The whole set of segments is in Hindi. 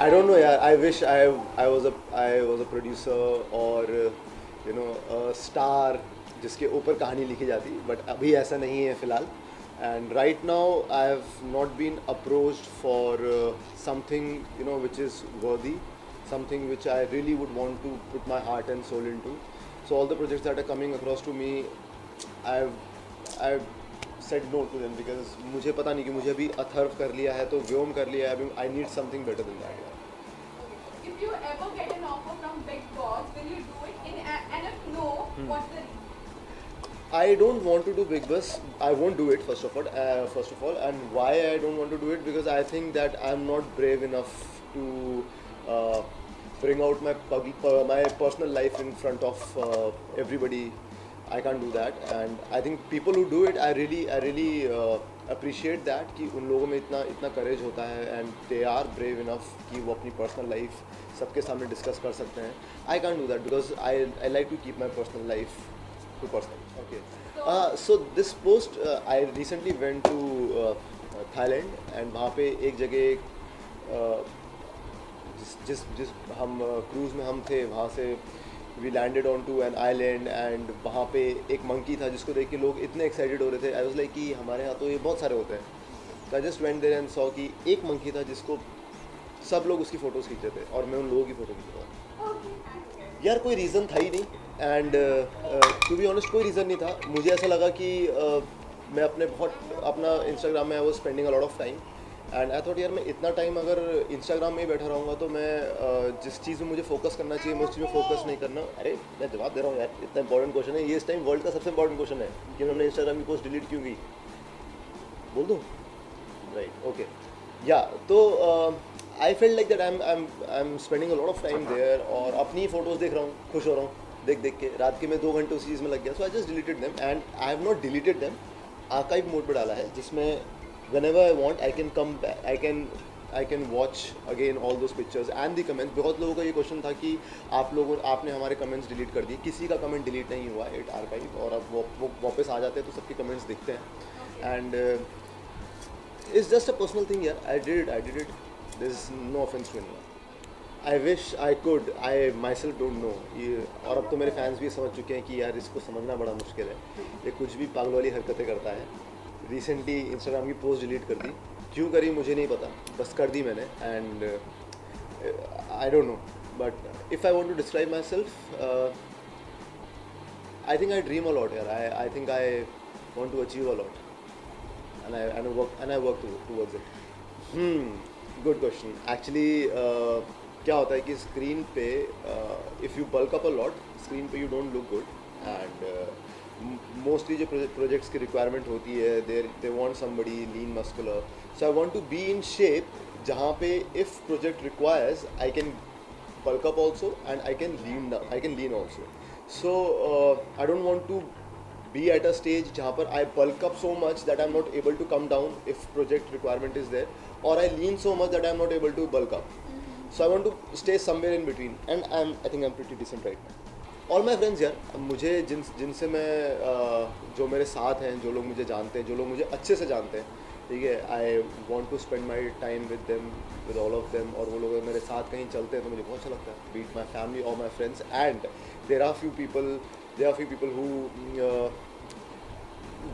I don't know यार. I wish I was a producer or a star जिसके ऊपर कहानी लिखी जाती, but अभी ऐसा नहीं है फ़िलहाल. And right now I have not been approached for something which is worthy, something which I really would want to put my heart and soul into. So all the projects that are coming across to me, I've said no to them because मुझे पता नहीं कि मुझे अभी अथर्व कर लिया है तो व्योम कर लिया है. अभी I need something better than that. Okay. If you ever get an offer from Big Boss, will you do it? And if no, what's the reason? I don't want to do Big Boss. I won't do it first of all. And why I don't want to do it, because I think that I'm not brave enough to bring out my personal life in front of everybody. I can't do that, and I think people who do it, I really appreciate that कि उन लोगों में इतना courage होता है, and they are brave enough कि वो अपनी personal life सबके सामने discuss कर सकते हैं. I can't do that because I like to keep my personal life to personal. Okay. So this post, I recently went to Thailand, and वहाँ पे एक जगह जिस हम क्रूज़ में हम थे, वहाँ से we landed on to an island, and वहाँ पे एक मंकी था जिसको देख के लोग इतने एक्साइटेड हो रहे थे. आई वाज लाइक कि हमारे यहाँ तो ये बहुत सारे होते हैं. तो I just went there and saw कि एक मंकी था जिसको सब लोग उसकी फ़ोटोज़ खींच रहे थे, और मैं उन लोगों की फ़ोटो खींच रहा था. यार कोई रीज़न था ही नहीं, एंड टू बी ऑनेस्ट कोई रीज़न नहीं था. मुझे ऐसा लगा कि मैं अपना इंस्टाग्राम में I was spending a lot of time, and I thought यार मैं इतना टाइम अगर इंस्टाग्राम में ही बैठा रहूँगा तो मैं जिस चीज़ में मुझे फोकस करना चाहिए मैं उस चीज़ में फोकस नहीं करना. अरे मैं जवाब दे रहा हूँ यार, इतना इंपॉर्टेंट क्वेश्चन है ये. इस टाइम वर्ल्ड का सबसे इंपॉर्टेंट क्वेश्चन है कि हमने इंस्टाग्राम की पोस्ट डिलीट क्यों की. बोल दूँ? Right, okay. या तो I feel like that I am spending a lot of time there, और अपनी फ़ोटोज़ देख रहा हूँ, खुश हो रहा हूँ देख के. रात के मैं 2 घंटे उस चीज़ में लग गया. So I just deleted them, and I have not deleted them. Archive mode पर डाला है जिसमें whenever I want I can come back, I can watch again all those pictures and the comments. बहुत लोगों का ये क्वेश्चन था कि आपने हमारे कमेंट्स डिलीट कर दिए. किसी का कमेंट डिलीट नहीं हुआ, इट आर्काइव, और अब वो वापस आ जाते हैं तो सबके कमेंट्स दिखते हैं. And it's just a personal thing यार. I did it. This is no offence to anyone. I wish I could, I myself don't know. ये और अब तो मेरे फैंस भी समझ चुके हैं कि यार इसको समझना बड़ा मुश्किल है, ये कुछ भी पागल वाली हरकतें करता है. रिसेंटली इंस्टाग्राम की पोस्ट डिलीट कर दी. क्यों करी मुझे नहीं पता, बस कर दी मैंने. And I don't know, but if I want to describe myself, I think I dream a lot यार. I think I want to achieve a lot, and I work towards it. Good question. Actually क्या होता है कि स्क्रीन पे if you bulk up a lot, screen पे you don't look good. And mostly जो प्रोजेक्ट्स की रिक्वायरमेंट होती है, they want somebody lean muscular. So I want to be in shape जहाँ पे if project requires I can bulk up also, and I can lean also. So I don't want to be at a stage जहाँ पर I bulk up so much that I'm not able to come down if project requirement is there, or I lean so much that I'm not able to bulk up. So I want to stay somewhere in between, and I think I'm pretty decent right now. All my friends यार, मुझे जिनसे मैं जो मेरे साथ हैं, जो लोग मुझे जानते हैं, जो लोग मुझे अच्छे से जानते हैं, ठीक है, I want to spend my time with them, with all of them. और वो लोग मेरे साथ कहीं चलते हैं तो मुझे बहुत अच्छा लगता है, बीट माई फैमिली और my friends. And there are few people who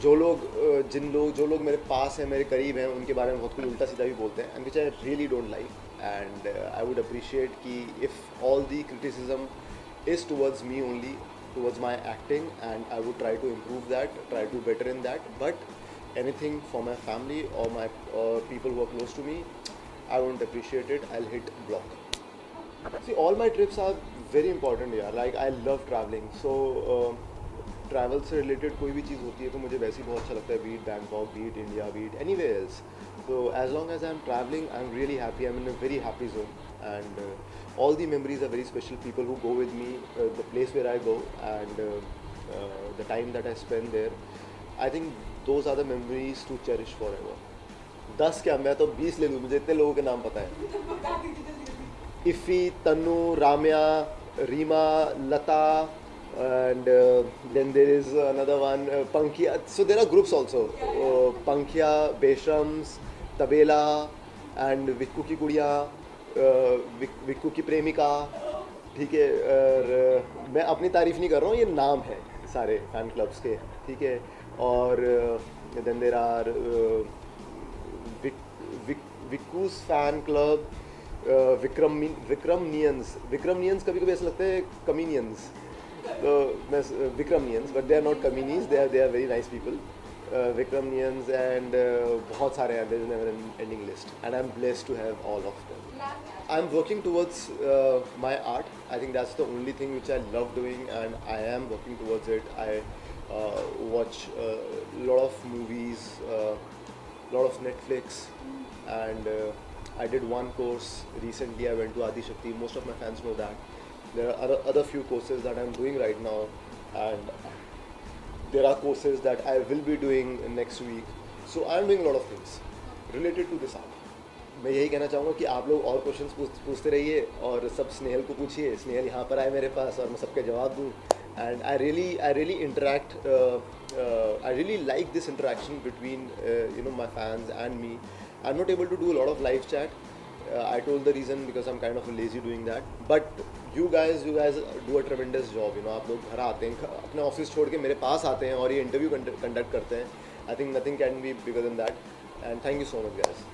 जो लोग मेरे पास हैं, मेरे करीब हैं, उनके बारे में बहुत कुछ उल्टा सीधा भी बोलते हैं, and which I really don't like. And I would appreciate कि if all the criticism is towards me only, towards my acting, and I would try to improve that, try to better in that. But anything for my family or my people who are close to me, I won't appreciate it. I'll hit block. See, all my trips are very important here. Like I love traveling, so travel से रिलेटेड कोई भी चीज़ होती है तो मुझे वैसे ही बहुत अच्छा लगता है, be it Bangkok, be it India, be it anywhere else. So as long as I'm traveling, I'm really happy. I'm in a very happy zone, and all the memories are very special. People who go with me, the place where I go, and the time that I spend there, I think those are the memories to cherish forever. 10 क्या, मैं तो 20 ले लूँ, मुझे इतने लोगों के नाम पता है. इफ़ी, तनु, राम्या, रीमा, लता, and then there is another one, Pankhya. So there are groups also, Pankhya, Beshrams, Tabela, and Vikku ki Kudiya, Vikku की प्रेमिका, ठीक है, और मैं अपनी तारीफ़ नहीं कर रहा हूँ, ये नाम है सारे फ़ैन क्लब्स के, ठीक है। और then there are Vikkuz fan club, Vikramanians कभी कभी ऐसा लगता है कमीनियंस, तो मैं Vikramanians, but they are not कमीनीज, they are very nice people, Vikramanians and बहुत सारे हैं, there is never an ending list and I am blessed to have all of them. I'm working towards my art. I think that's the only thing which I love doing, and I am working towards it. I watch a lot of movies, lot of Netflix, and I did one course recently. I went to Adi Shakti. Most of my fans know that. There are other few courses that I'm doing right now, and there are courses that I will be doing next week. So I'm doing a lot of things related to this art. मैं यही कहना चाहूँगा कि आप लोग और क्वेश्चंस पूछते रहिए और सब स्नेहल को पूछिए. स्नेहल यहाँ पर आए मेरे पास और मैं सबके जवाब दूँ. And I really interact, I really like this interaction between my fans and me. I am not able to do a lot of live chat. I told the reason because I'm kind of lazy doing that. But you guys do a tremendous job. आप लोग घर आते हैं, अपने ऑफिस छोड़ के मेरे पास आते हैं और ये इंटरव्यू कंडक्ट करते हैं. I think nothing can be bigger than that. And thank you so much, guys.